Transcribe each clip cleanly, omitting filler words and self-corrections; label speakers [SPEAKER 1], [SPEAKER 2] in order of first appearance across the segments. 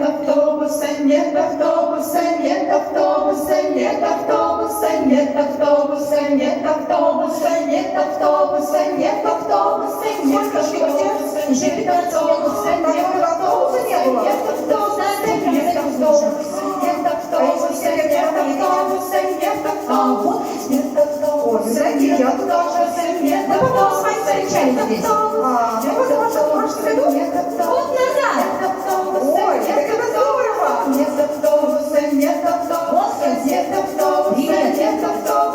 [SPEAKER 1] автобуса, нет автобуса, нет автобуса, нет автобуса, нет автобуса, нет автобуса, нет автобуса, нет автобуса, нет автобуса, нет автобуса, нет автобуса, нет автобуса, нет автобуса, нет автобуса, нет автобуса, нет автобуса, нет автобуса, нет автобуса, нет автобуса, встречались.
[SPEAKER 2] Вот назад.
[SPEAKER 1] Ой, это здорово! Нет автобуса, нет автобуса, нет автобуса, нет автобуса.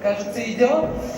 [SPEAKER 3] Кажется, идет.